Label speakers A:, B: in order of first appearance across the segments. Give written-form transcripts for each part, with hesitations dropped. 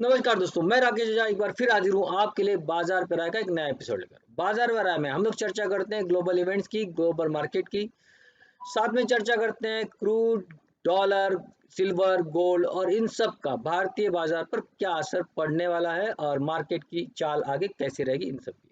A: नमस्कार दोस्तों, मैं राकेश झा एक बार फिर हाजिर हूँ आपके लिए बाजार पे राय का एक नया एपिसोड लेकर। बाजार पे राय में हम लोग चर्चा करते हैं ग्लोबल इवेंट्स की, ग्लोबल मार्केट की। साथ में चर्चा करते हैं क्रूड, डॉलर, सिल्वर, गोल्ड और इन सब का भारतीय बाजार पर क्या असर पड़ने वाला है और मार्केट की चाल आगे कैसी रहेगी इन सब की।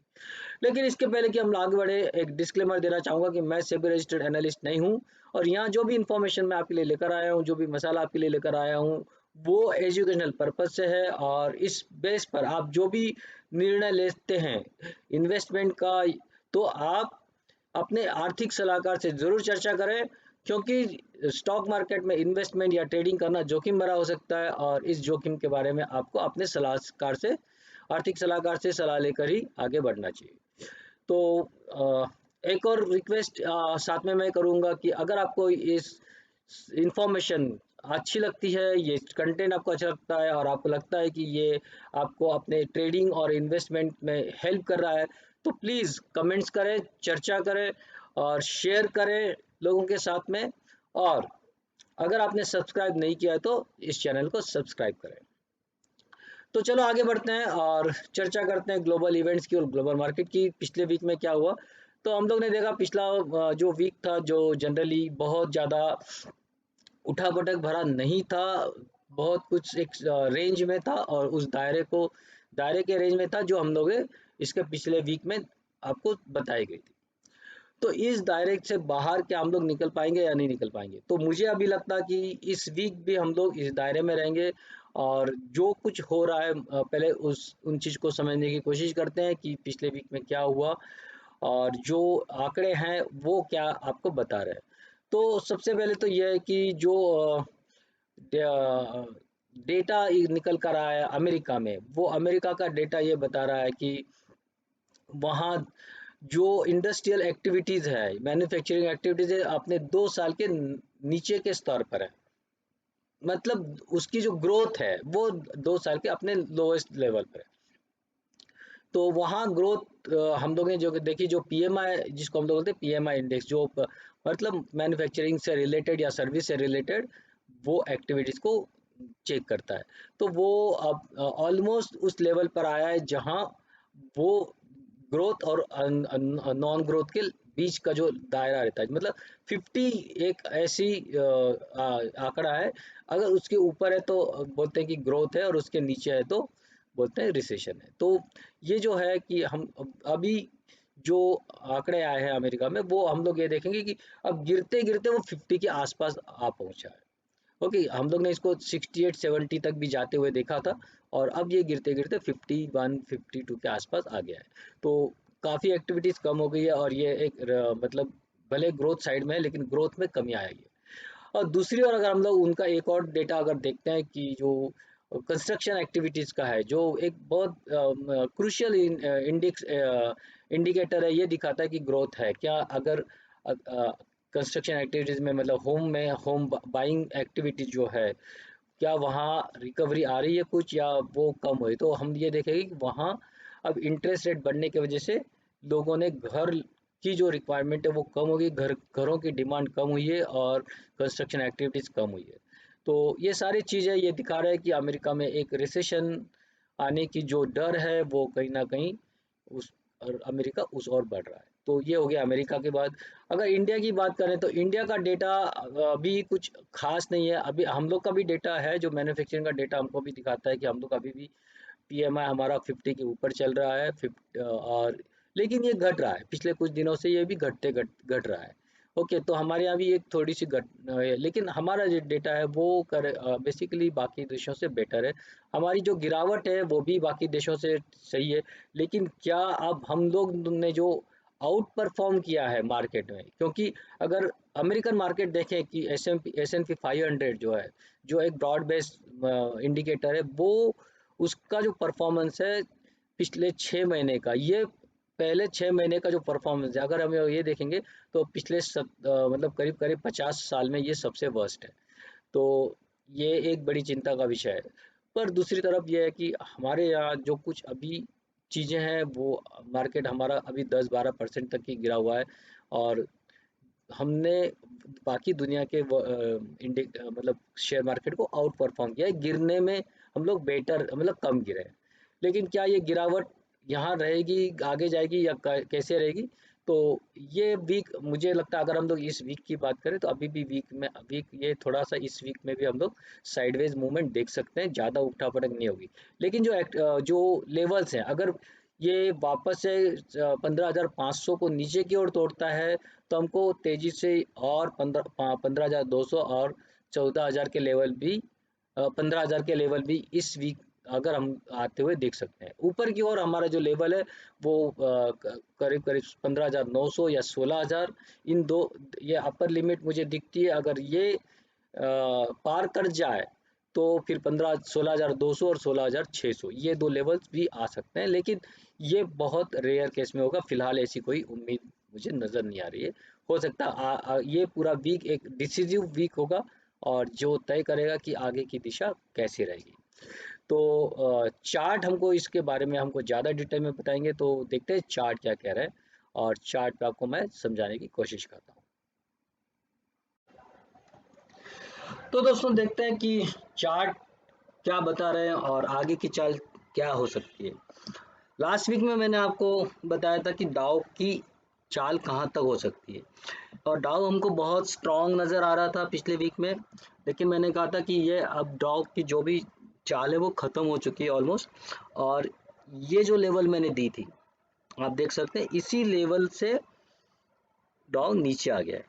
A: लेकिन इसके पहले कि हम आगे बढ़े, एक डिस्क्लेमर देना चाहूंगा कि मैं सेबी रजिस्टर्ड एनालिस्ट नहीं हूं और यहाँ जो भी इंफॉर्मेशन मैं आपके लिए लेकर आया हूँ, जो भी मसाला आपके लिए लेकर आया हूँ, वो एजुकेशनल पर्पज से है और इस बेस पर आप जो भी निर्णय लेते हैं इन्वेस्टमेंट का, तो आप अपने आर्थिक सलाहकार से जरूर चर्चा करें, क्योंकि स्टॉक मार्केट में इन्वेस्टमेंट या ट्रेडिंग करना जोखिम भरा हो सकता है और इस जोखिम के बारे में आपको अपने सलाहकार से, आर्थिक सलाहकार से सलाह लेकर ही आगे बढ़ना चाहिए। तो एक और रिक्वेस्ट साथ में मैं करूंगा कि अगर आपको इस इंफॉर्मेशन अच्छी लगती है, ये कंटेंट आपको अच्छा लगता है और आपको लगता है कि ये आपको अपने ट्रेडिंग और इन्वेस्टमेंट में हेल्प कर रहा है, तो प्लीज़ कमेंट्स करें, चर्चा करें और शेयर करें लोगों के साथ में। और अगर आपने सब्सक्राइब नहीं किया है तो इस चैनल को सब्सक्राइब करें। तो चलो आगे बढ़ते हैं और चर्चा करते हैं ग्लोबल इवेंट्स की और ग्लोबल मार्केट की। पिछले वीक में क्या हुआ, तो हम लोग ने देखा पिछला जो वीक था, जो जनरली बहुत ज़्यादा उठा-पटक भरा नहीं था, बहुत कुछ एक रेंज में था और उस दायरे के रेंज में था जो हम लोग इसके पिछले वीक में आपको बताई गई थी। तो इस दायरे से बाहर क्या हम लोग निकल पाएंगे या नहीं निकल पाएंगे, तो मुझे अभी लगता है कि इस वीक भी हम लोग इस दायरे में रहेंगे और जो कुछ हो रहा है पहले उन चीज़ को समझने की कोशिश करते हैं कि पिछले वीक में क्या हुआ और जो आंकड़े हैं वो क्या आपको बता रहे हैं। तो सबसे पहले तो यह है कि जो डेटा निकल कर आया है अमेरिका में, वो अमेरिका का डेटा ये बता रहा है कि वहाँ जो इंडस्ट्रियल एक्टिविटीज है, मैन्युफैक्चरिंग एक्टिविटीज है, अपने 2 साल के नीचे के स्तर पर है। मतलब उसकी जो ग्रोथ है वो 2 साल के अपने लोएस्ट लेवल पर है। तो वहाँ ग्रोथ हम लोग ने जो देखी, जो पीएमआई जिसको हम लोग बोलते हैं पीएमआई इंडेक्स, जो मतलब मैन्युफैक्चरिंग से रिलेटेड या सर्विस से रिलेटेड वो एक्टिविटीज को चेक करता है। तो वो अब ऑलमोस्ट उस लेवल पर आया है जहाँ वो ग्रोथ और नॉन ग्रोथ के बीच का जो दायरा रहता है, मतलब 50 एक ऐसी आंकड़ा है। अगर उसके ऊपर है तो बोलते हैं कि ग्रोथ है और उसके नीचे है तो बोलते हैं रिसेशन है। तो ये जो है कि हम अभी जो आंकड़े आए हैं अमेरिका में, वो हम लोग ये देखेंगे कि अब गिरते गिरते वो 50 के आसपास आ पहुंचा है। ओके, हम लोग ने इसको 68-70 तक भी जाते हुए देखा था और अब ये गिरते गिरते 51-52 के आसपास आ गया है। तो काफ़ी एक्टिविटीज़ कम हो गई है और ये एक मतलब भले ग्रोथ साइड में है लेकिन ग्रोथ में कमी आई है। और दूसरी ओर अगर हम लोग उनका एक और डेटा अगर देखते हैं कि जो कंस्ट्रक्शन एक्टिविटीज़ का है, जो एक बहुत क्रूशियल इंडिक्स इंडिकेटर है, ये दिखाता है कि ग्रोथ है क्या। अगर कंस्ट्रक्शन एक्टिविटीज़ में, मतलब होम बाइंग एक्टिविटीज जो है, क्या वहाँ रिकवरी आ रही है कुछ या वो कम हुई, तो हम ये देखेंगे कि वहाँ अब इंटरेस्ट रेट बढ़ने की वजह से लोगों ने घर की जो रिक्वायरमेंट है वो कम होगी, घरों की डिमांड कम हुई है और कंस्ट्रक्शन एक्टिविटीज़ कम हुई है। तो ये सारी चीज़ें ये दिखा रहा है कि अमेरिका में एक रिसेशन आने की जो डर है वो कहीं ना कहीं उस और अमेरिका उस ओर बढ़ रहा है। तो ये हो गया अमेरिका के बाद। अगर इंडिया की बात करें तो इंडिया का डेटा अभी कुछ खास नहीं है। अभी हम लोग का भी डेटा है, जो मैन्युफैक्चरिंग का डेटा हमको भी दिखाता है कि हम लोग अभी भी पीएमआई हमारा 50 के ऊपर चल रहा है, 50 और लेकिन ये घट रहा है, पिछले कुछ दिनों से ये भी घट रहा है। ओके, तो हमारे यहाँ भी एक थोड़ी सी लेकिन हमारा जो डेटा है वो बेसिकली बाकी देशों से बेटर है। हमारी जो गिरावट है वो भी बाकी देशों से सही है। लेकिन क्या अब हम लोग ने जो आउट परफॉर्म किया है मार्केट में, क्योंकि अगर अमेरिकन मार्केट देखें कि एस एन पी 500 जो है, जो एक ब्रॉड बेस्ड इंडिकेटर है, वो उसका जो परफॉर्मेंस है पिछले 6 महीने का, ये पहले 6 महीने का जो परफॉर्मेंस है, अगर हम ये देखेंगे तो पिछले मतलब करीब करीब 50 साल में ये सबसे वर्स्ट है। तो ये एक बड़ी चिंता का विषय है। पर दूसरी तरफ ये है कि हमारे यहाँ जो कुछ अभी चीज़ें हैं वो मार्केट हमारा अभी 10-12% तक ही गिरा हुआ है और हमने बाकी दुनिया के मतलब शेयर मार्केट को आउट परफॉर्म किया है। गिरने में हम लोग बेटर मतलब कम गिरे हैं। लेकिन क्या ये गिरावट यहाँ रहेगी, आगे जाएगी या कैसे रहेगी? तो ये वीक मुझे लगता है, अगर हम लोग इस वीक की बात करें तो अभी भी वीक ये थोड़ा सा इस वीक में भी हम लोग साइडवेज मूवमेंट देख सकते हैं, ज़्यादा उठा पटक नहीं होगी। लेकिन जो लेवल्स हैं, अगर ये वापस से 15,500 को नीचे की ओर तोड़ता है, तो हमको तेजी से और 15,200 और 14,000 के लेवल भी 15,000 के लेवल भी इस वीक अगर हम आते हुए देख सकते हैं। ऊपर की ओर हमारा जो लेवल है वो करीब करीब 15,900 या 16,000, इन दो, ये अपर लिमिट मुझे दिखती है। अगर ये पार कर जाए तो फिर 16,200 और 16,600 ये दो लेवल्स भी आ सकते हैं, लेकिन ये बहुत रेयर केस में होगा। फिलहाल ऐसी कोई उम्मीद मुझे नज़र नहीं आ रही है। हो सकता है ये पूरा वीक एक डिसीजिव वीक होगा और जो तय करेगा कि आगे की दिशा कैसी रहेगी। तो चार्ट हमको इसके बारे में हमको ज़्यादा डिटेल में बताएंगे, तो देखते हैं चार्ट क्या कह रहा है और चार्ट पे आपको मैं समझाने की कोशिश करता हूँ। तो दोस्तों देखते हैं कि चार्ट क्या बता रहे हैं और आगे की चाल क्या हो सकती है। लास्ट वीक में मैंने आपको बताया था कि डाउ की चाल कहाँ तक हो सकती है, और डाउ हमको बहुत स्ट्रॉन्ग नज़र आ रहा था पिछले वीक में। लेकिन मैंने कहा था कि ये अब डाउ की जो भी चाल है वो ख़त्म हो चुकी है ऑलमोस्ट, और ये जो लेवल मैंने दी थी आप देख सकते हैं, इसी लेवल से डाउ नीचे आ गया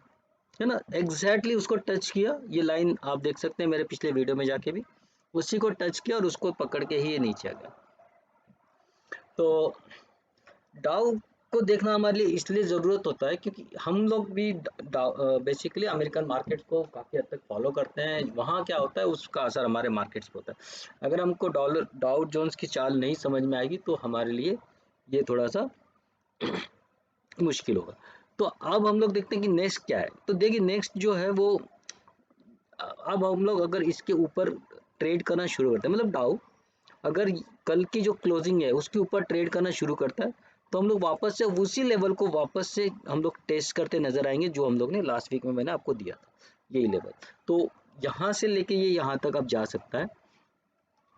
A: है ना, एग्जैक्टली उसको टच किया। ये लाइन आप देख सकते हैं मेरे पिछले वीडियो में जाके भी, उसी को टच किया और उसको पकड़ के ही ये नीचे आ गया। तो डाउ को देखना हमारे लिए इसलिए ज़रूरत होता है क्योंकि हम लोग भी बेसिकली अमेरिकन मार्केट को काफ़ी हद तक फॉलो करते हैं। वहाँ क्या होता है उसका असर हमारे मार्केट्स पे होता है। अगर हमको डाउ जोन्स की चाल नहीं समझ में आएगी तो हमारे लिए ये थोड़ा सा मुश्किल होगा। तो अब हम लोग देखते हैं कि नेक्स्ट क्या है। तो देखिए नेक्स्ट जो है वो, अब हम लोग अगर इसके ऊपर ट्रेड करना शुरू करते हैं, मतलब डाउ अगर कल की जो क्लोजिंग है उसके ऊपर ट्रेड करना शुरू करता है, तो हम लोग वापस से उसी लेवल को वापस से हम लोग टेस्ट करते नजर आएंगे, जो हम लोग ने लास्ट वीक में मैंने आपको दिया था, यही लेवल। तो यहाँ से लेके ये यहाँ तक अब जा सकता है।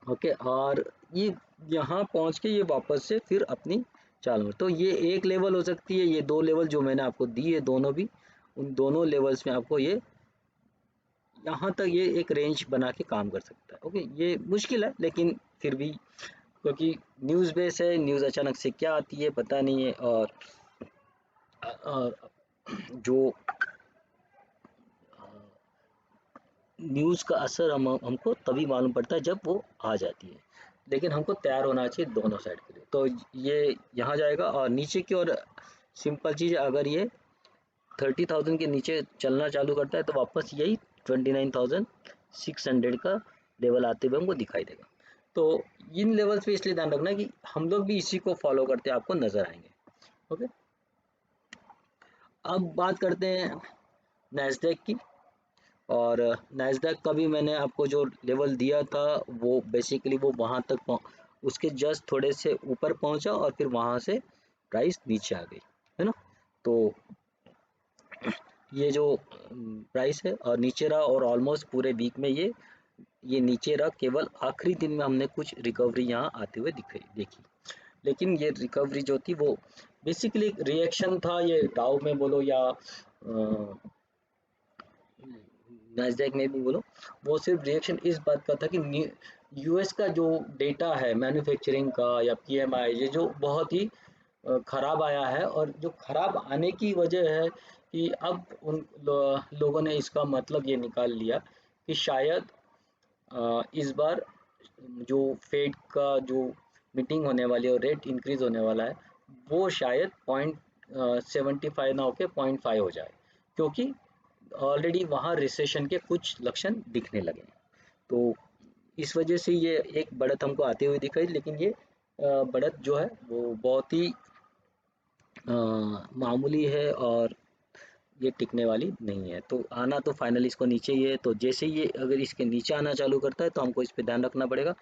A: ओके, और ये यहाँ पहुँच के ये वापस से फिर अपनी चाल में, तो ये एक लेवल हो सकती है। ये दो लेवल जो मैंने आपको दी है दोनों भी, उन दोनों लेवल्स में आपको ये यहाँ तक ये एक रेंज बना के काम कर सकता है। ओके, ये मुश्किल है लेकिन फिर भी, क्योंकि न्यूज़ बेस है, न्यूज़ अचानक से क्या आती है पता नहीं है, और जो न्यूज़ का असर हमको तभी मालूम पड़ता है जब वो आ जाती है। लेकिन हमको तैयार होना चाहिए दोनों साइड के लिए। तो ये यहाँ जाएगा और नीचे की ओर, सिंपल चीज़, अगर ये 30,000 के नीचे चलना चालू करता है तो वापस यही 29,600 का लेवल आते हुए हमको दिखाई देगा। तो इन लेवल्स पे इसलिए ध्यान रखना कि हम लोग भी इसी को फॉलो करते आपको नजर आएंगे। ओके, अब बात करते हैं नैस्डैक की। और नैस्डैक का भी मैंने आपको जो लेवल दिया था वो बेसिकली वो वहाँ तक उसके जस्ट थोड़े से ऊपर पहुँचा और फिर वहाँ से प्राइस नीचे आ गई, है ना। तो ये जो प्राइस है और नीचे रहा, और ऑलमोस्ट पूरे वीक में ये नीचे रहा। केवल आखिरी दिन में हमने कुछ रिकवरी यहाँ आते हुए देखी। लेकिन ये रिकवरी जो थी वो बेसिकली एक रिएक्शन था, ये डाउ में बोलो या नैस्डैक में भी बोलो, वो सिर्फ रिएक्शन इस बात का था कि यूएस का जो डेटा है मैन्युफैक्चरिंग का या पीएमआई, ये जो बहुत ही खराब आया है, और जो खराब आने की वजह है कि अब उन लोगों ने इसका मतलब ये निकाल लिया कि शायद इस बार जो फेड का जो मीटिंग होने वाली है और रेट इंक्रीज होने वाला है, वो शायद 0.75 ना होके 0.5 हो जाए, क्योंकि ऑलरेडी वहाँ रिसेशन के कुछ लक्षण दिखने लगे हैं। तो इस वजह से ये एक बढ़त हमको आते हुए दिखाई, लेकिन ये बढ़त जो है वो बहुत ही मामूली है और ये टिकने वाली नहीं है। तो आना तो फाइनली इसको नीचे ही है। तो जैसे ये अगर इसके नीचे आना चालू करता है तो हमको इस पे ध्यान रखना पड़ेगा।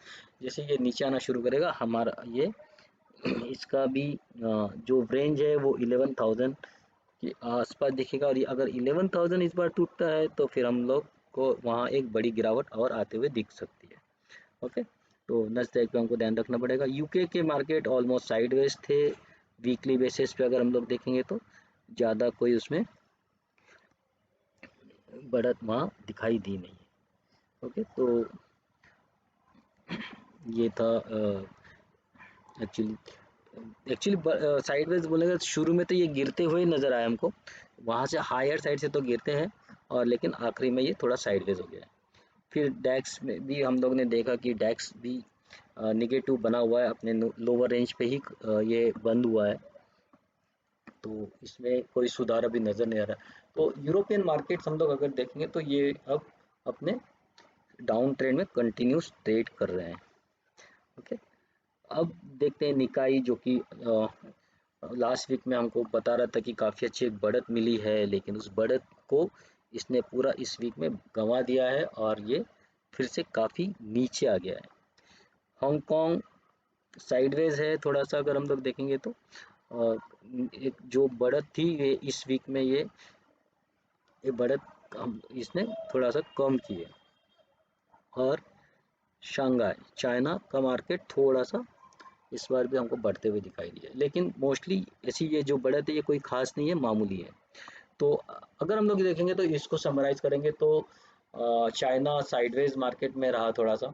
A: जैसे ये नीचे आना शुरू करेगा हमारा ये इसका भी जो रेंज है वो 11,000 कि आसपास दिखेगा, और ये अगर 11,000 इस बार टूटता है तो फिर हम लोग को वहाँ एक बड़ी गिरावट और आते हुए दिख सकती है। ओके, तो नस्डैक पे हमको ध्यान रखना पड़ेगा। यूके के मार्केट ऑलमोस्ट साइडवेज थे, वीकली बेसिस पे अगर हम लोग देखेंगे तो ज़्यादा कोई उसमें बढ़त वहाँ दिखाई दी नहीं है। ओके, तो ये था एक्चुअली एक्चुअली साइडवेज बोलेगा तो शुरू में तो ये गिरते हुए नज़र आया हमको, वहाँ से हायर साइड से तो गिरते हैं, और लेकिन आखिरी में ये थोड़ा साइडवेज हो गया है। फिर डैक्स में भी हम लोग ने देखा कि डैक्स भी निगेटिव बना हुआ है, अपने लोअर रेंज पे ही ये बंद हुआ है, तो इसमें कोई सुधार अभी नज़र नहीं आ रहा। तो यूरोपियन मार्केट्स हम लोग अगर देखेंगे तो ये अब अपने डाउन ट्रेंड में कंटिन्यूस ट्रेड कर रहे हैं। ओके, अब देखते हैं निकाई, जो कि लास्ट वीक में हमको बता रहा था कि काफ़ी अच्छी एक बढ़त मिली है, लेकिन उस बढ़त को इसने पूरा इस वीक में गंवा दिया है, और ये फिर से काफ़ी नीचे आ गया है। हांगकांग साइडवेज है थोड़ा सा, अगर हम लोग देखेंगे तो एक जो बढ़त थी ये इस वीक में ये बढ़त हम इसने थोड़ा सा कम की है। और शंघाई चाइना का मार्केट थोड़ा सा इस बार भी हमको बढ़ते हुए दिखाई दिया, लेकिन मोस्टली ऐसी ये जो बढ़त है ये कोई खास नहीं है, मामूली है। तो अगर हम लोग देखेंगे तो इसको समराइज करेंगे तो चाइना साइडवेज मार्केट में रहा थोड़ा सा,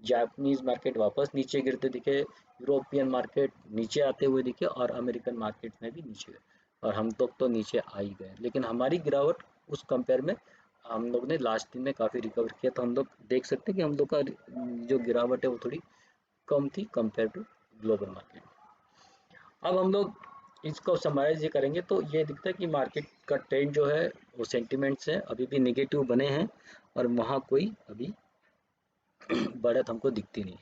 A: जापानीज मार्केट वापस नीचे गिरते दिखे, यूरोपियन मार्केट नीचे आते हुए दिखे, और अमेरिकन मार्केट में भी नीचे गए, और हम तो नीचे आ ही गए, लेकिन हमारी गिरावट उस कंपेयर में हम लोग ने लास्ट दिन में काफ़ी रिकवर किया, तो हम लोग देख सकते हैं कि हम लोग का जो गिरावट है वो थोड़ी कम थी कंपेयर टू ग्लोबल मार्केट। अब हम लोग इसको समराइज ये करेंगे तो ये दिखता है कि मार्केट का ट्रेंड जो है वो सेंटिमेंट्स है अभी भी नेगेटिव बने हैं, और वहाँ कोई अभी बढ़त हमको दिखती नहीं।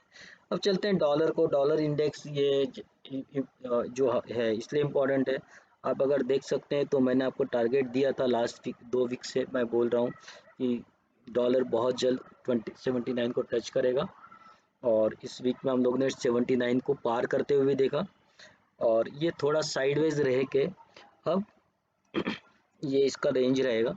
A: अब चलते हैं डॉलर को, डॉलर इंडेक्स ये जो है इसलिए इम्पोर्टेंट है। आप अगर देख सकते हैं तो मैंने आपको टारगेट दिया था लास्ट वीक, 2 वीक से मैं बोल रहा हूँ कि डॉलर बहुत जल्द 79 को टच करेगा, और इस वीक में हम लोग ने 79 को पार करते हुए देखा, और ये थोड़ा साइडवेज रह के अब ये इसका रेंज रहेगा,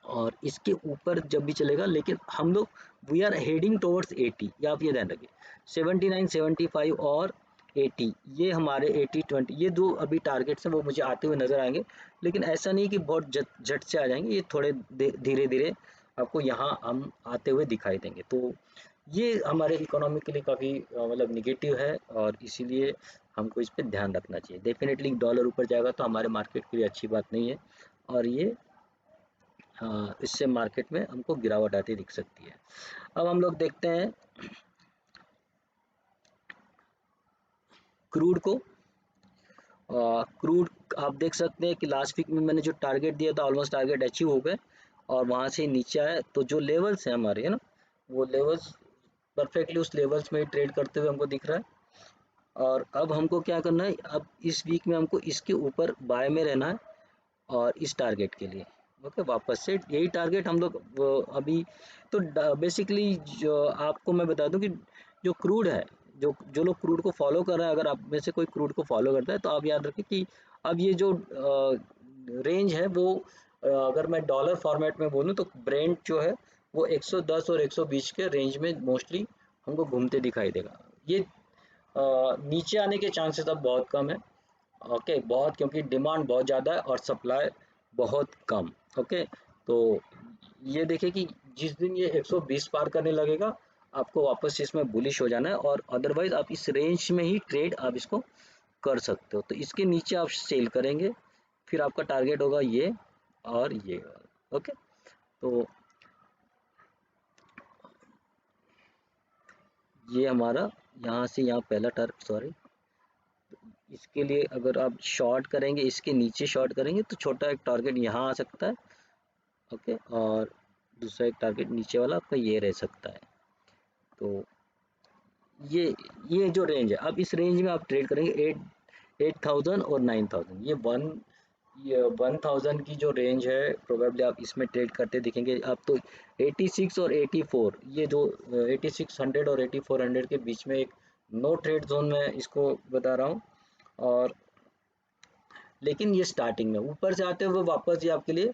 A: और इसके ऊपर जब भी चलेगा, लेकिन हम लोग वी आर हेडिंग टुवर्ड्स 80, ये आप ये ध्यान रखिए, 79 75 और 80, ये हमारे 80 20 ये दो अभी टारगेट्स हैं, वो मुझे आते हुए नजर आएंगे, लेकिन ऐसा नहीं कि बहुत झट से आ जाएंगे, ये थोड़े धीरे धीरे आपको यहाँ हम आते हुए दिखाई देंगे। तो ये हमारे इकोनॉमी के लिए काफ़ी मतलब निगेटिव है, और इसीलिए हमको इस पर ध्यान रखना चाहिए। डेफिनेटली डॉलर ऊपर जाएगा तो हमारे मार्केट के लिए अच्छी बात नहीं है, और ये इससे मार्केट में हमको गिरावट आती दिख सकती है। अब हम लोग देखते हैं क्रूड को। क्रूड आप देख सकते हैं कि लास्ट वीक में मैंने जो टारगेट दिया था ऑलमोस्ट टारगेट अचीव हो गए, और वहाँ से नीचे आए, तो जो लेवल्स हैं हमारे, है ना, वो लेवल्स परफेक्टली उस लेवल्स में ट्रेड करते हुए हमको दिख रहा है। और अब हमको क्या करना है, अब इस वीक में हमको इसके ऊपर बाय में रहना है, और इस टारगेट के लिए ओके वापस से यही टारगेट हम लोग अभी तो बेसिकली जो आपको मैं बता दूं कि जो क्रूड है, जो जो लोग क्रूड को फॉलो कर रहे हैं, अगर आप में से कोई क्रूड को फॉलो करता है तो आप याद रखें कि अब ये जो रेंज है वो अगर मैं डॉलर फॉर्मेट में बोलूं तो ब्रेंट जो है वो 110 और 120 के रेंज में मोस्टली हमको घूमते दिखाई देगा। ये नीचे आने के चांसेस अब बहुत कम है। ओके, बहुत, क्योंकि डिमांड बहुत ज़्यादा है और सप्लाई बहुत कम। ओके, तो ये देखिए कि जिस दिन ये 120 पार करने लगेगा आपको वापस इसमें बुलिश हो जाना है, और अदरवाइज आप इस रेंज में ही ट्रेड आप इसको कर सकते हो। तो इसके नीचे आप सेल करेंगे, फिर आपका टारगेट होगा ये और ये। ओके, तो ये हमारा यहाँ से यहाँ पहला टारगेट, सॉरी, इसके लिए अगर आप शॉर्ट करेंगे, इसके नीचे शॉर्ट करेंगे तो छोटा एक टारगेट यहाँ आ सकता है। ओके, और दूसरा एक टारगेट नीचे वाला आपका ये रह सकता है। तो ये ये जो रेंज है, अब इस रेंज में आप ट्रेड करेंगे 8,000 और 9,000, ये 1,000 की जो रेंज है प्रोबेबली आप इसमें ट्रेड करते दिखेंगे आप तो। 86 और 84, ये जो 8600 और 8400 के बीच में एक नो ट्रेड जोन में इसको बता रहा हूँ। और लेकिन ये स्टार्टिंग में ऊपर से आते हुए वापस ये आपके लिए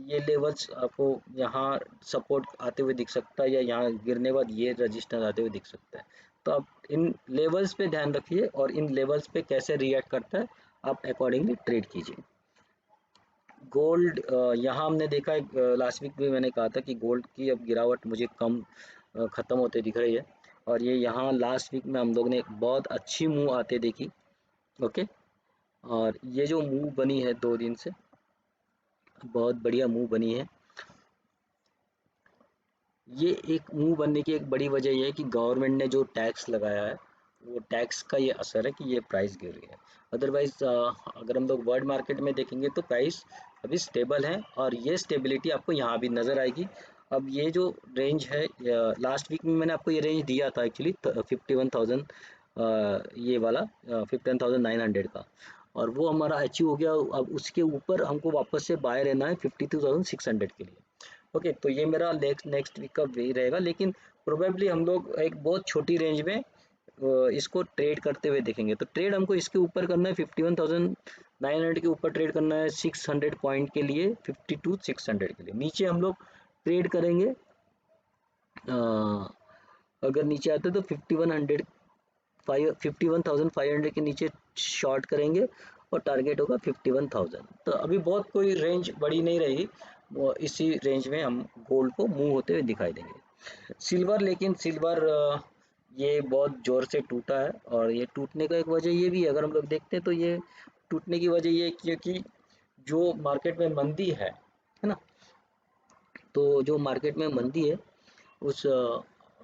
A: ये लेवल्स आपको यहाँ सपोर्ट आते हुए दिख सकता है, या यहाँ गिरने बाद ये रजिस्टर आते हुए दिख सकता है। तो आप इन लेवल्स पे ध्यान रखिए और इन लेवल्स पे कैसे रिएक्ट करता है आप अकॉर्डिंगली ट्रेड कीजिए। गोल्ड यहाँ हमने देखा है, लास्ट वीक भी मैंने कहा था कि गोल्ड की अब गिरावट मुझे कम ख़त्म होते दिख रही है, और ये यहाँ लास्ट वीक में हम लोग ने एक बहुत अच्छी मूव आते देखी। ओके, और ये जो मूव बनी है 2 दिन से बहुत बढ़िया मूव बनी है। ये एक मूव बनने की एक बड़ी वजह ये है कि गवर्नमेंट ने जो टैक्स लगाया है वो टैक्स का ये असर है कि ये प्राइस गिर रही है। अदरवाइज अगर हम लोग वर्ल्ड मार्केट में देखेंगे तो प्राइस अभी स्टेबल है, और ये स्टेबिलिटी आपको यहाँ भी नज़र आएगी। अब ये जो रेंज है, लास्ट वीक में मैंने आपको ये रेंज दिया था एक्चुअली 51,000, ये वाला 51,900 का, और वो हमारा अचीव हो गया। अब उसके ऊपर हमको वापस से बाय रहना है 52,600 के लिए। ओके, तो ये मेरा नेक्स्ट वीक का वे रहेगा, लेकिन प्रोबेबली हम लोग एक बहुत छोटी रेंज में इसको ट्रेड करते हुए देखेंगे। तो ट्रेड हमको इसके ऊपर करना है 51,900 के ऊपर ट्रेड करना है 600 पॉइंट के लिए, 52,600 के लिए। नीचे हम लोग ट्रेड करेंगे, अगर नीचे आते तो 51,500 के नीचे शॉर्ट करेंगे, और टारगेट होगा 51,000। तो अभी बहुत कोई रेंज बड़ी नहीं रही, वो इसी रेंज में हम गोल्ड को मूव होते हुए दिखाई देंगे। सिल्वर, लेकिन सिल्वर ये बहुत ज़ोर से टूटा है, और ये टूटने का एक वजह ये भी है, अगर हम लोग देखते हैं तो ये टूटने की वजह ये है क्योंकि जो मार्केट में मंदी है ना, तो जो मार्केट में मंदी है उस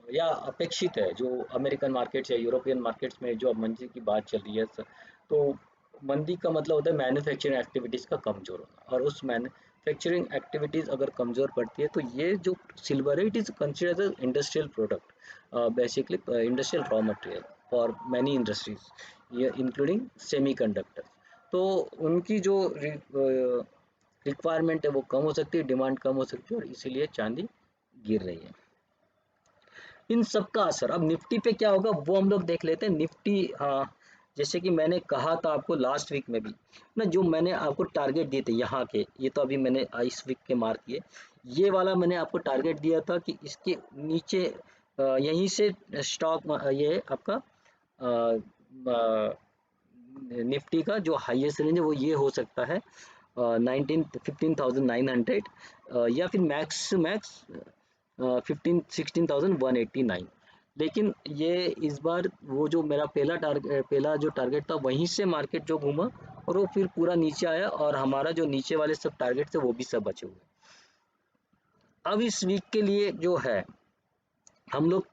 A: या अपेक्षित है, जो अमेरिकन मार्केट्स या यूरोपियन मार्केट्स में जो मंदी की बात चल रही है, तो मंदी का मतलब होता है मैन्युफैक्चरिंग एक्टिविटीज़ का कमज़ोर होना, और उस मैन्युफैक्चरिंग एक्टिविटीज़ अगर कमज़ोर पड़ती है तो ये जो सिल्वर है it is considered as industrial product, basically industrial raw material for many industries, ये इंक्लूडिंग सेमी कंडक्टर। तो उनकी जो रिक्वायरमेंट है वो कम हो सकती है, डिमांड कम हो सकती है, और इसीलिए चांदी गिर रही है। इन सब का असर अब निफ्टी पे क्या होगा वो हम लोग देख लेते हैं। निफ्टी, जैसे कि मैंने कहा था आपको लास्ट वीक में भी ना, जो मैंने आपको टारगेट दिए थे यहाँ के, ये तो अभी मैंने इस वीक के मार्क किए, ये वाला मैंने आपको टारगेट दिया था कि इसके नीचे यहीं से स्टॉक ये आपका निफ्टी का जो हाईएस्ट रेंज है वो ये हो सकता है 15,900, या फिर मैक्स मैक्स 16,189। लेकिन ये इस बार वो जो मेरा पहला जो टारगेट था वहीं से मार्केट जो घूमा, और वो फिर पूरा नीचे आया, और हमारा जो नीचे वाले सब टारगेट थे वो भी सब बचे हुए। अब इस वीक के लिए जो है हम लोग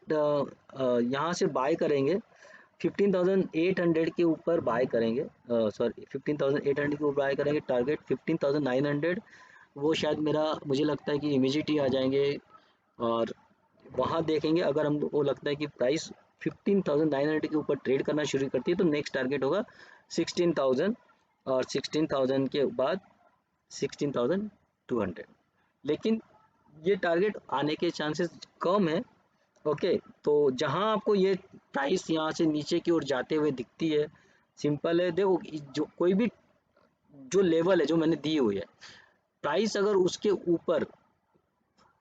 A: यहाँ से बाय करेंगे 15,800 के ऊपर बाय करेंगे, सॉरी 15,800 के ऊपर बाय करेंगे, टारगेट 15,900, वो शायद मेरा मुझे लगता है कि इमीजिएट ही आ जाएंगे। और वहाँ देखेंगे अगर हमको लगता है कि प्राइस 15,900 के ऊपर ट्रेड करना शुरू करती है तो नेक्स्ट टारगेट होगा 16,000, और 16,000 के बाद 16,200। लेकिन ये टारगेट आने के चांसेस कम है। ओके, तो जहां आपको ये प्राइस यहाँ से नीचे की ओर जाते हुए दिखती है, सिंपल है, देखो जो कोई भी जो लेवल है जो मैंने दी हुई है, प्राइस अगर उसके ऊपर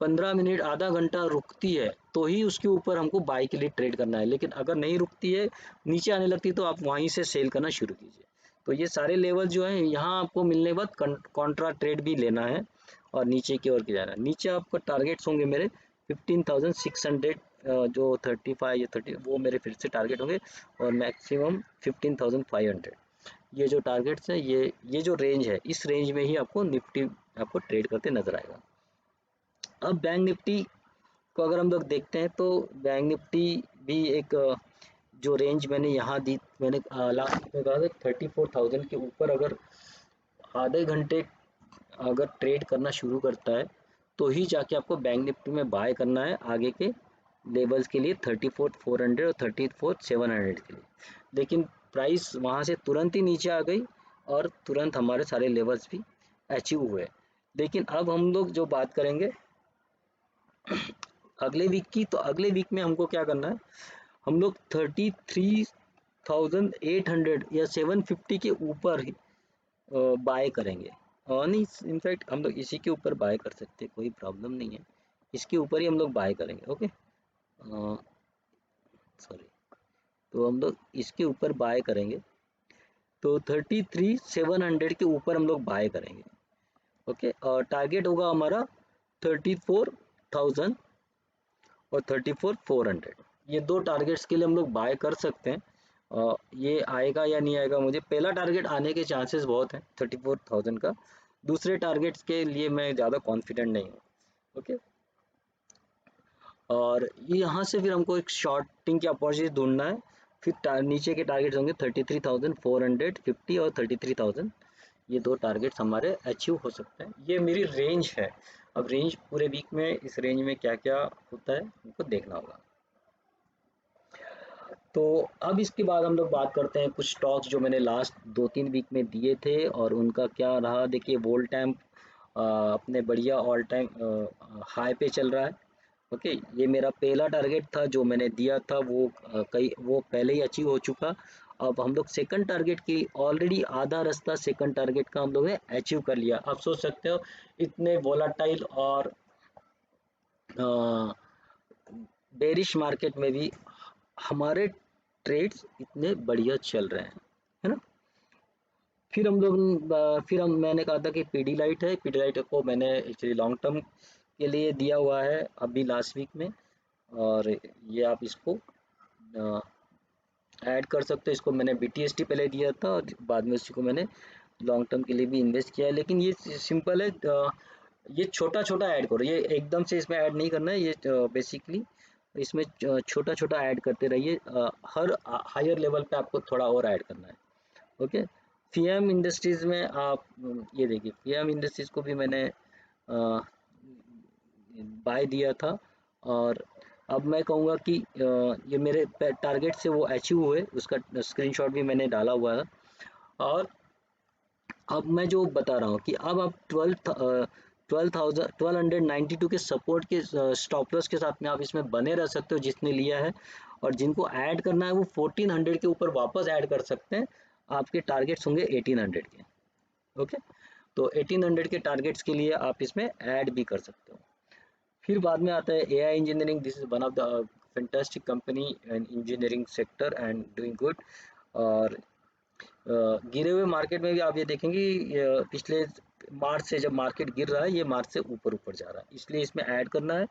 A: 15 मिनट आधा घंटा रुकती है तो ही उसके ऊपर हमको बाई के लिए ट्रेड करना है, लेकिन अगर नहीं रुकती है, नीचे आने लगती है, तो आप वहीं से सेल करना शुरू कीजिए। तो ये सारे लेवल जो है यहाँ आपको मिलने के बाद कॉन्ट्रा ट्रेड भी लेना है, और नीचे की ओर जाना है। नीचे आपका टारगेट्स होंगे मेरे 15,600, जो 35 या 30 वो मेरे फिर से टारगेट होंगे, और मैक्सिमम 15,500। ये जो टारगेट्स है, ये जो रेंज है, इस रेंज में ही आपको निफ्टी आपको ट्रेड करते नजर आएगा। अब बैंक निफ्टी को अगर हम लोग देखते हैं तो बैंक निफ्टी भी एक जो रेंज मैंने यहाँ दी, मैंने लास्ट में कहा था 34,000 के ऊपर अगर आधे घंटे अगर ट्रेड करना शुरू करता है तो ही जाके आपको बैंक निफ्टी में बाय करना है आगे के लेवल्स के लिए 34,400 और 34,700 के लिए। लेकिन प्राइस वहाँ से तुरंत ही नीचे आ गई, और तुरंत हमारे सारे लेवल्स भी अचीव हुए। लेकिन अब हम लोग जो बात करेंगे अगले वीक की, तो अगले वीक में हमको क्या करना है, हम लोग 33,800 या 750 के ऊपर
B: बाय करेंगे। नहीं, इनफैक्ट हम लोग इसी के ऊपर बाय कर सकते हैं, कोई प्रॉब्लम नहीं है। इसके ऊपर ही हम लोग बाय करेंगे। ओके, सॉरी, तो हम लोग इसके ऊपर बाय करेंगे, तो 33,700 के ऊपर हम लोग बाय करेंगे। ओके, और टारगेट होगा हमारा 34,000 और 34,400। ये दो टारगेट्स के लिए हम लोग बाय कर सकते हैं। ये आएगा या नहीं आएगा, मुझे पहला टारगेट आने के चांसेस बहुत हैं 34,000 का, दूसरे टारगेट्स के लिए मैं ज़्यादा कॉन्फिडेंट नहीं हूँ। ओके, और यहाँ से फिर हमको एक शॉर्टिंग की अपॉर्चुनिटी ढूंढना है। फिर नीचे के टारगेट्स होंगे 33,450 और 33,000। ये दो टारगेट्स हमारे अचीव हो सकते हैं। ये मेरी रेंज है। अब रेंज पूरे वीक में इस रेंज में क्या क्या होता है हमको देखना होगा। तो अब इसके बाद हम लोग बात करते हैं कुछ स्टॉक्स जो मैंने लास्ट 2-3 वीक में दिए थे और उनका क्या रहा। देखिए, वोल्टैम अपने बढ़िया ऑल टाइम हाई पे चल रहा है। ओके, ये मेरा पहला टारगेट था जो मैंने दिया था, वो पहले ही अचीव हो चुका। अब हम लोग सेकंड टारगेट की ऑलरेडी आधा रास्ता सेकंड टारगेट का हम लोग ने अचीव कर लिया। आप सोच सकते हो इतने वोलाटाइल और बेरिश मार्केट में भी हमारे ट्रेड्स इतने बढ़िया चल रहे हैं, है ना। फिर हम मैंने कहा था कि पीडीलाइट है, पीडीलाइट को मैंने एक्चुअली लॉन्ग टर्म के लिए दिया हुआ है अभी लास्ट वीक में। और ये आप इसको ऐड कर सकते हो। इसको मैंने बीटीएसटी पहले दिया था और बाद में इसी को मैंने लॉन्ग टर्म के लिए भी इन्वेस्ट किया है। लेकिन ये सिंपल है, ये छोटा छोटा ऐड करो, ये एकदम से इसमें ऐड नहीं करना है। ये बेसिकली इसमें छोटा छोटा ऐड करते रहिए। हर हायर लेवल पे आपको थोड़ा और ऐड करना है। ओके, फीएम इंडस्ट्रीज में आप ये देखिए, फीएम इंडस्ट्रीज को भी मैंने बाय दिया था। और अब मैं कहूँगा कि ये मेरे टारगेट से वो अचीव हुए, उसका स्क्रीनशॉट भी मैंने डाला हुआ है। और अब मैं जो बता रहा हूँ कि अब आप 12,292 के सपोर्ट के स्टॉप लॉस के साथ में आप इसमें बने रह सकते हो जिसने लिया है। और जिनको ऐड करना है वो 1400 के ऊपर वापस ऐड कर सकते हैं। आपके टारगेट्स होंगे 1800 के। ओके, तो 1800 के टारगेट्स के लिए आप इसमें ऐड भी कर सकते हो। फिर बाद में आता है AI engineering. This is one of the fantastic company in engineering sector and doing good. और गिरे हुए मार्केट में भी आप ये देखेंगे, पिछले मार्च से जब मार्केट गिर रहा है, ये मार्च से ऊपर ऊपर जा रहा है, इसलिए इसमें ऐड करना है।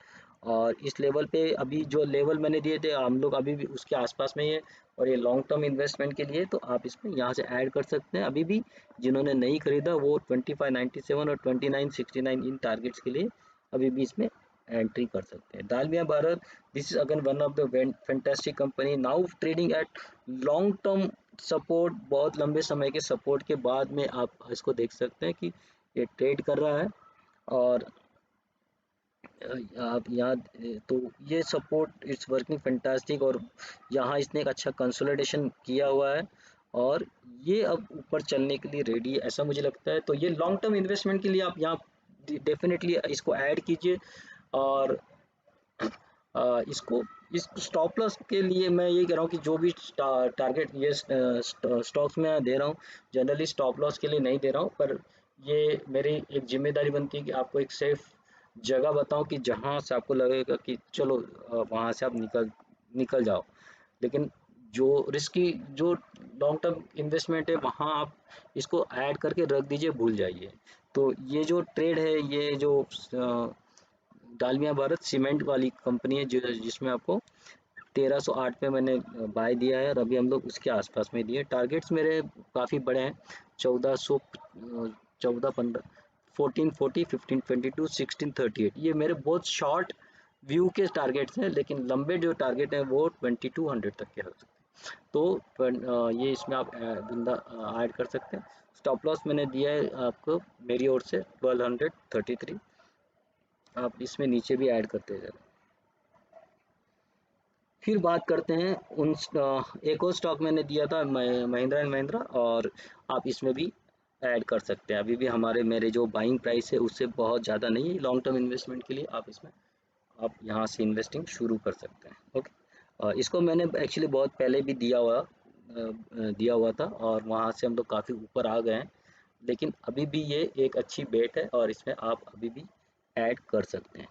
B: और इस लेवल पे अभी जो लेवल मैंने दिए थे हम लोग अभी भी उसके आसपास में ही है। और ये लॉन्ग टर्म इन्वेस्टमेंट के लिए तो आप इसमें यहाँ से ऐड कर सकते हैं। अभी भी जिन्होंने नहीं खरीदा वो 2597 और 2969 इन टारगेट्स के लिए अभी भी इसमें एंट्री कर सकते हैं। Dalmia Bharat, this is again one of the fantastic company now trading at long term support. बहुत लंबे समय के सपोर्ट के बाद में आप इसको देख सकते हैं कि ये ट्रेड कर रहा है। और आप यहाँ तो ये सपोर्ट इट्स वर्किंग फैंटास्टिक। और यहाँ इसने एक अच्छा कंसोलिडेशन किया हुआ है और ये अब ऊपर चलने के लिए रेडी है, ऐसा मुझे लगता है। तो ये लॉन्ग टर्म इन्वेस्टमेंट के लिए आप यहाँ डेफिनेटली इसको ऐड कीजिए। और इसको इस स्टॉप लॉस के लिए मैं ये कह रहा हूँ कि जो भी टारगेट ये स्टॉक्स में दे रहा हूँ, जनरली स्टॉप लॉस के लिए नहीं दे रहा हूँ, पर ये मेरी एक जिम्मेदारी बनती है कि आपको एक सेफ जगह बताऊं कि जहां से आपको लगेगा कि चलो वहां से आप निकल निकल जाओ। लेकिन जो रिस्की जो लॉन्ग टर्म इन्वेस्टमेंट है वहां आप इसको ऐड करके रख दीजिए, भूल जाइए। तो ये जो ट्रेड है, ये जो डालमिया भारत सीमेंट वाली कंपनी है जिसमें आपको 1308 पे मैंने बाय दिया है और अभी हम लोग उसके आसपास में दिए। टारगेट्स मेरे काफ़ी बड़े हैं, 1400, 1415, 1440, 1522, 1638। ये मेरे बहुत शॉर्ट व्यू के टारगेट्स हैं, लेकिन लंबे जो टारगेट हैं वो 2200 तक के हो सकते हैं। तो ये इसमें आप बंदा ऐड कर सकते हैं। स्टॉप लॉस मैंने दिया है आपको मेरी ओर से 1233। आप इसमें नीचे भी ऐड करते जाए। फिर बात करते हैं एक और स्टॉक मैंने दिया था महिंद्रा एंड महिंद्रा, और आप इसमें भी ऐड कर सकते हैं। अभी भी हमारे मेरे जो बाइंग प्राइस है उससे बहुत ज़्यादा नहीं है लॉन्ग टर्म इन्वेस्टमेंट के लिए। आप इसमें आप यहाँ से इन्वेस्टिंग शुरू कर सकते हैं। ओके, इसको मैंने एक्चुअली बहुत पहले भी दिया हुआ था और वहाँ से हम लोग काफ़ी ऊपर आ गए हैं। लेकिन अभी भी ये एक अच्छी बेट है और इसमें आप अभी भी ऐड कर सकते हैं।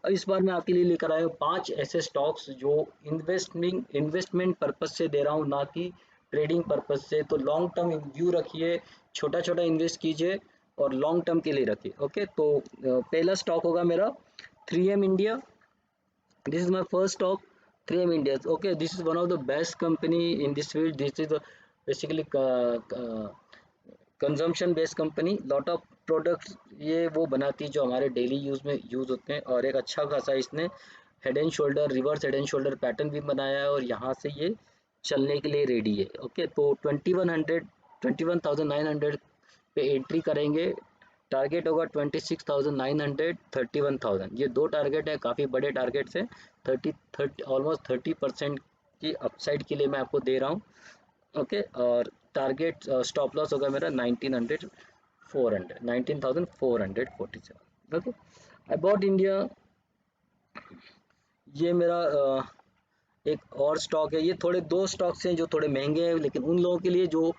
B: अब इस बार मैं आपके लिए लेकर आया हूँ 5 ऐसे स्टॉक्स जो इन्वेस्टमेंट पर्पज से दे रहा हूँ, ना कि ट्रेडिंग पर्पज से। तो लॉन्ग टर्म व्यू रखिए, छोटा छोटा इन्वेस्ट कीजिए और लॉन्ग टर्म के लिए रखिए। ओके, तो पहला स्टॉक होगा मेरा 3M India. This is my first stock, 3M India. Okay, this is one of the best company in this field. This is a basically consumption based company. Lot of products ये वो बनाती है जो हमारे daily use में use होते हैं, और एक अच्छा खासा इसने head and shoulder, reverse head and shoulder pattern भी बनाया है, और यहाँ से ये चलने के लिए रेडी है। ओके, तो 21,900 पे एंट्री करेंगे। टारगेट होगा 26,900, 31,000। ये दो टारगेट है, काफ़ी बड़े टारगेट्स हैं। 30 ऑलमोस्ट 30% की अपसाइड के लिए मैं आपको दे रहा हूँ। ओके, और टारगेट स्टॉप लॉस होगा मेरा 19,447। Okay, I bought India. ये मेरा एक और स्टॉक है। ये थोड़े दो स्टॉक्स हैं जो थोड़े महंगे हैं, लेकिन उन लोगों के लिए जो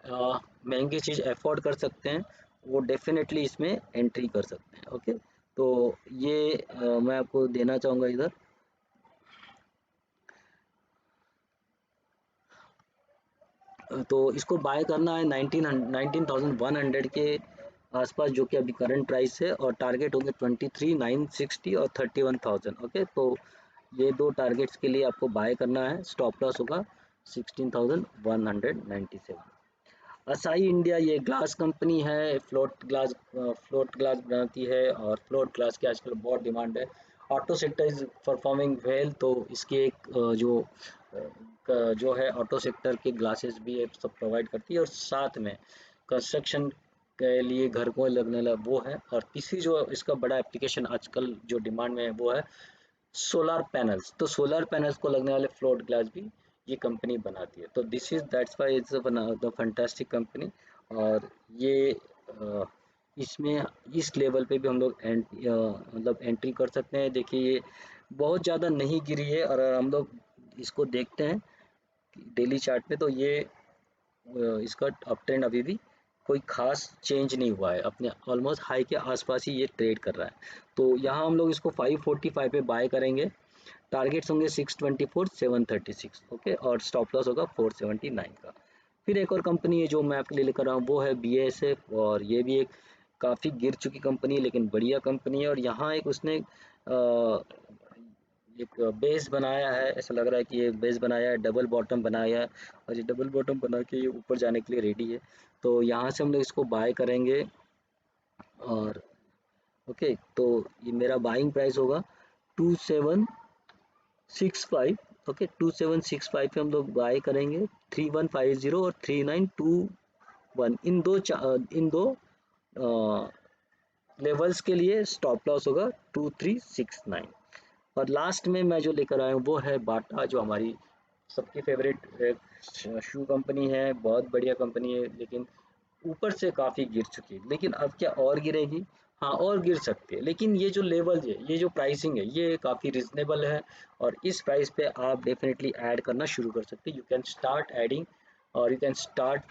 B: महंगी चीज़ अफोर्ड कर सकते हैं वो डेफिनेटली इसमें एंट्री कर सकते हैं। ओके, तो ये मैं आपको देना चाहूँगा इधर। तो इसको बाय करना है 19,100 के आसपास, जो कि अभी करंट प्राइस है, और टारगेट होंगे 23,960 और 31,000। ओके, तो ये दो टारगेट्स के लिए आपको बाय करना है। स्टॉप लॉस होगा 16,197। असाई इंडिया ये ग्लास कंपनी है, फ्लोट ग्लास बनाती है, और फ्लोट ग्लास की आजकल बहुत डिमांड है। Auto sector is performing well, तो इसकी एक जो है ऑटो सेक्टर के ग्लासेस भी ये सब प्रोवाइड करती है, और साथ में कंस्ट्रक्शन के लिए घर को लगने वाला वो है। और तीसरी जो इसका बड़ा एप्लीकेशन आजकल जो डिमांड में है वो है सोलर पैनल्स। तो सोलर पैनल्स को लगने वाले फ्लोट ग्लास भी ये कंपनी बनाती है। तो this is that's why it's the fantastic company. और ये इसमें इस लेवल पे भी हम लोग मतलब एंट्री कर सकते हैं। देखिए, ये बहुत ज़्यादा नहीं गिरी है, और हम लोग इसको देखते हैं डेली चार्ट पे, तो ये इसका अप ट्रेंड अभी भी कोई खास चेंज नहीं हुआ है, अपने ऑलमोस्ट हाई के आसपास ही ये ट्रेड कर रहा है। तो यहाँ हम लोग इसको 545 पे बाय करेंगे। टारगेट्स होंगे 624, 736। ओके, और स्टॉप लॉस होगा 479 का। फिर एक और कंपनी है जो मैं आपके लिए लेकर आया हूँ, वो है BASF। और ये भी एक काफ़ी गिर चुकी कंपनी है, लेकिन बढ़िया कंपनी है। और यहाँ एक उसने एक बेस बनाया है, ऐसा लग रहा है कि ये बेस बनाया है, डबल बॉटम बनाया है, और ये डबल बॉटम बना के ये ऊपर जाने के लिए रेडी है। तो यहाँ से हम लोग इसको बाय करेंगे। और ओके, तो ये मेरा बाइंग प्राइस होगा 2765। ओके, 2765 पे हम लोग बाय करेंगे। 3150 और 3921, इन दो लेवल्स के लिए स्टॉप लॉस होगा 2369। और लास्ट में मैं जो लेकर आया हूँ वो है बाटा, जो हमारी सबकी फेवरेट शू कंपनी है। बहुत बढ़िया कंपनी है, लेकिन ऊपर से काफ़ी गिर चुकी है। लेकिन अब क्या और गिरेगी? हाँ, और गिर सकती है, लेकिन ये जो लेवल है, ये जो प्राइसिंग है, ये काफ़ी रिजनेबल है, और इस प्राइस पे आप डेफिनेटली ऐड करना शुरू कर सकते हैं। यू कैन स्टार्ट एडिंग, और you can start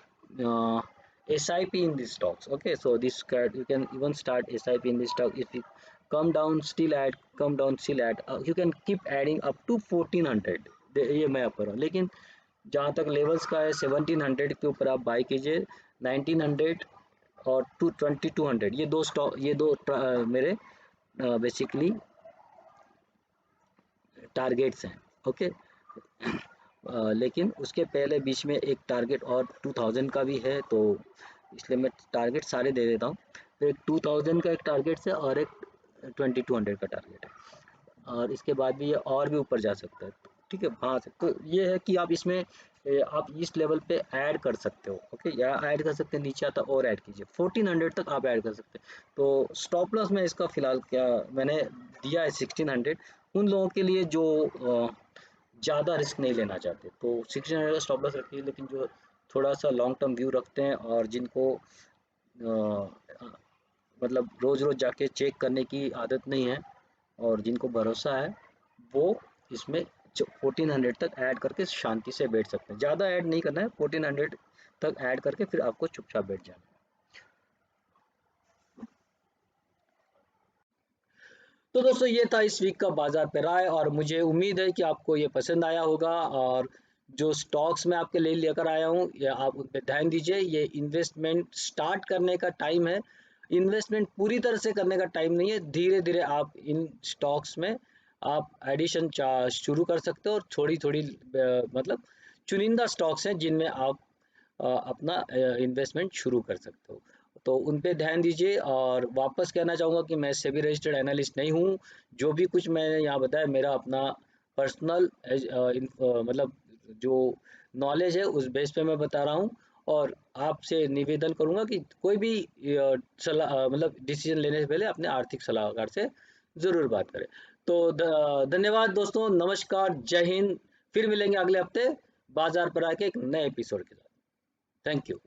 B: SIP in these stocks. Okay, so this card you can even start SIP in this stock. If you come down, still add, come down, still add. You can keep adding up to 1400। ये मैं आप कर रहा हूँ, लेकिन जहाँ तक levels का है 1700 के ऊपर आप बाई कीजिए। 1900 और 2200, ये दो स्टॉक, ये दो मेरे बेसिकली टारगेट्स हैं। ओके, लेकिन उसके पहले बीच में एक टारगेट और 2000 का भी है, तो इसलिए मैं टारगेट सारे दे देता हूँ। तो एक 2000 का एक टारगेट है, और एक 2200 का टारगेट है, और इसके बाद भी ये और भी ऊपर जा सकता है। ठीक है, हाँ। तो ये है कि आप इसमें आप इस लेवल पे ऐड कर सकते हो। ओके, या ऐड कर सकते हैं, नीचे आता और ऐड कीजिए, 1400 तक आप ऐड कर सकते हैं। तो स्टॉप लॉस में इसका फिलहाल क्या मैंने दिया है 1600, उन लोगों के लिए जो ज़्यादा रिस्क नहीं लेना चाहते, तो 1600 का स्टॉप लॉस रखिए। लेकिन जो थोड़ा सा लॉन्ग टर्म व्यू रखते हैं, और जिनको मतलब रोज़ रोज़ जाके चेक करने की आदत नहीं है, और जिनको भरोसा है, वो इसमें 1400 तक ऐड करके शांति से बैठ सकते हैं। ज़्यादा ऐड नहीं करना है, 1400 तक ऐड करके फिर आपको चुपचाप बैठ जाना है।
A: तो दोस्तों ये था इस वीक का बाजार पे राय, और मुझे उम्मीद है कि आपको ये पसंद आया होगा। और जो स्टॉक्स मैं आपके लिए लेकर आया हूँ, ये आप उन पे ध्यान दीजिए। ये इन्वेस्टमेंट स्टार्ट करने का टाइम है, इन्वेस्टमेंट पूरी तरह से करने का टाइम नहीं है। धीरे धीरे आप इन स्टॉक्स में आप एडिशन शुरू कर सकते हो, और थोड़ी थोड़ी मतलब चुनिंदा स्टॉक्स हैं जिनमें आप अपना इन्वेस्टमेंट शुरू कर सकते हो। तो उन पे ध्यान दीजिए। और वापस कहना चाहूँगा कि मैं सेबी रजिस्टर्ड एनालिस्ट नहीं हूँ। जो भी कुछ मैंने यहाँ बताया मेरा अपना पर्सनल मतलब जो नॉलेज है उस बेस पे मैं बता रहा हूँ। और आपसे निवेदन करूँगा कि कोई भी मतलब डिसीजन लेने से पहले अपने आर्थिक सलाहकार से ज़रूर बात करें। तो धन्यवाद दोस्तों, नमस्कार, जय हिंद। फिर मिलेंगे अगले हफ्ते बाजार पर आके एक नए एपिसोड के साथ। Thank you.